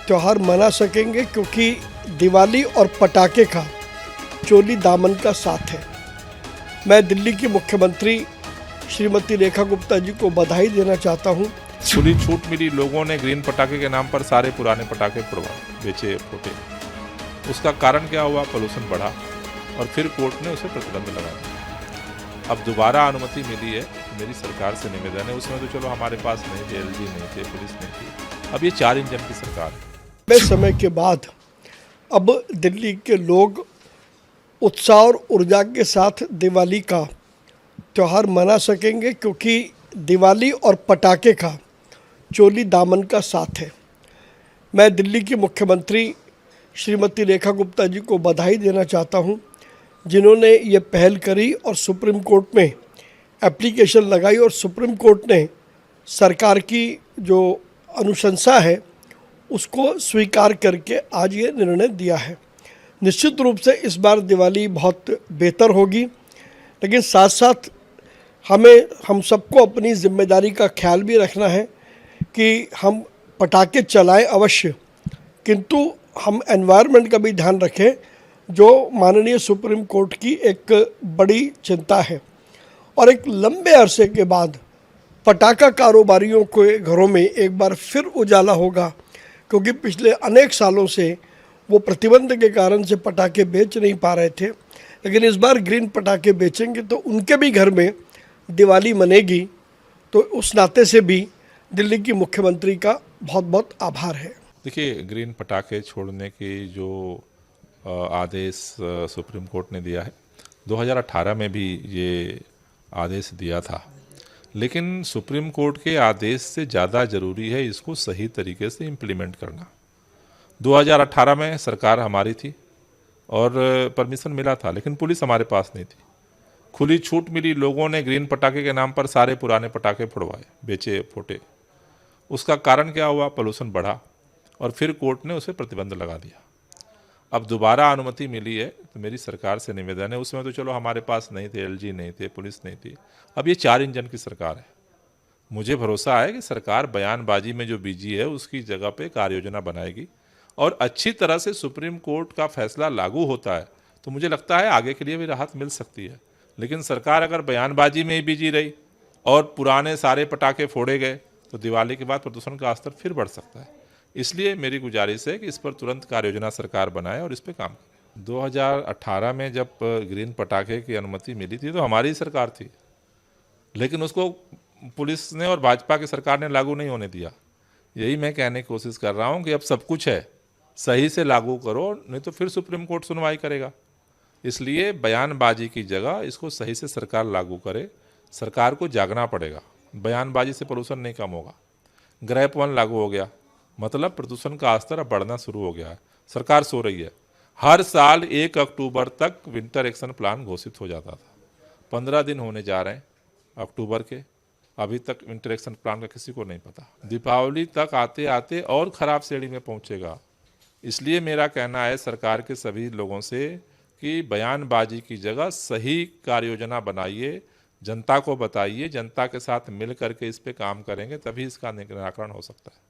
त्यौहार मना सकेंगे, क्योंकि दिवाली और पटाखे का चोली दामन का साथ है। मैं दिल्ली की मुख्यमंत्री श्रीमती रेखा गुप्ता जी को बधाई देना चाहता हूं। खुली छूट मिली, लोगों ने ग्रीन पटाखे के नाम पर सारे पुराने पटाखे फोड़वाए, बेचे, फोटे। उसका कारण क्या हुआ? पोल्यूशन बढ़ा और फिर कोर्ट ने उसे प्रतिबंध लगा दिया। अब दोबारा अनुमति मिली है, मेरी सरकार से निवेदन है। उसमें तो चलो हमारे पास नहीं थे, एलजी नहीं थे, पुलिस नहीं थी। अब ये 4 इंजन की सरकार है। लंबे समय के बाद अब दिल्ली के लोग उत्साह और ऊर्जा के साथ दिवाली का त्यौहार मना सकेंगे, क्योंकि दिवाली और पटाखे का चोली दामन का साथ है। मैं दिल्ली की मुख्यमंत्री श्रीमती रेखा गुप्ता जी को बधाई देना चाहता हूं, जिन्होंने ये पहल करी और सुप्रीम कोर्ट में एप्लीकेशन लगाई और सुप्रीम कोर्ट ने सरकार की जो अनुशंसा है उसको स्वीकार करके आज ये निर्णय दिया है। निश्चित रूप से इस बार दिवाली बहुत बेहतर होगी, लेकिन साथ साथ हम सबको अपनी जिम्मेदारी का ख्याल भी रखना है कि हम पटाखे चलाएं अवश्य, किंतु हम एनवायरनमेंट का भी ध्यान रखें, जो माननीय सुप्रीम कोर्ट की एक बड़ी चिंता है। और एक लंबे अरसे के बाद पटाखा कारोबारियों के घरों में एक बार फिर उजाला होगा, क्योंकि पिछले अनेक सालों से वो प्रतिबंध के कारण से पटाखे बेच नहीं पा रहे थे, लेकिन इस बार ग्रीन पटाखे बेचेंगे तो उनके भी घर में दिवाली मनेगी। तो उस नाते से भी दिल्ली की मुख्यमंत्री का बहुत बहुत आभार है। देखिए, ग्रीन पटाखे छोड़ने की जो आदेश सुप्रीम कोर्ट ने दिया है, 2018 में भी ये आदेश दिया था, लेकिन सुप्रीम कोर्ट के आदेश से ज़्यादा ज़रूरी है इसको सही तरीके से इम्प्लीमेंट करना। 2018 में सरकार हमारी थी और परमिशन मिला था, लेकिन पुलिस हमारे पास नहीं थी। खुली छूट मिली, लोगों ने ग्रीन पटाखे के नाम पर सारे पुराने पटाखे फोड़वाए, बेचे, फोटे। उसका कारण क्या हुआ? पोल्यूशन बढ़ा और फिर कोर्ट ने उसे प्रतिबंध लगा दिया। अब दोबारा अनुमति मिली है, तो मेरी सरकार से निवेदन है। उसमें तो चलो हमारे पास नहीं थे, एलजी नहीं थे, पुलिस नहीं थी। अब ये 4 इंजन की सरकार है। मुझे भरोसा है कि सरकार बयानबाजी में जो बिजी है उसकी जगह पे कार्य योजना बनाएगी और अच्छी तरह से सुप्रीम कोर्ट का फैसला लागू होता है तो मुझे लगता है आगे के लिए भी राहत मिल सकती है। लेकिन सरकार अगर बयानबाजी में ही बिजी रही और पुराने सारे पटाखे फोड़े गए तो दिवाली के बाद प्रदूषण का स्तर फिर बढ़ सकता है। इसलिए मेरी गुजारिश है कि इस पर तुरंत कार्य योजना सरकार बनाए और इस पर काम करे। 2018 में जब ग्रीन पटाखे की अनुमति मिली थी तो हमारी सरकार थी, लेकिन उसको पुलिस ने और भाजपा की सरकार ने लागू नहीं होने दिया। यही मैं कहने की कोशिश कर रहा हूँ कि अब सब कुछ है, सही से लागू करो, नहीं तो फिर सुप्रीम कोर्ट सुनवाई करेगा। इसलिए बयानबाजी की जगह इसको सही से सरकार लागू करे। सरकार को जागना पड़ेगा, बयानबाजी से पोल्यूशन नहीं कम होगा। ग्रैप 1 लागू हो गया, मतलब प्रदूषण का स्तर अब बढ़ना शुरू हो गया है। सरकार सो रही है। हर साल 1 अक्टूबर तक विंटर एक्शन प्लान घोषित हो जाता था। 15 दिन होने जा रहे हैं अक्टूबर के, अभी तक विंटर एक्शन प्लान का किसी को नहीं पता। दीपावली तक आते आते और ख़राब श्रेणी में पहुंचेगा। इसलिए मेरा कहना है सरकार के सभी लोगों से कि बयानबाजी की जगह सही कार्य योजना बनाइए, जनता को बताइए, जनता के साथ मिल करके इस पे काम करेंगे तभी इसका निराकरण हो सकता है।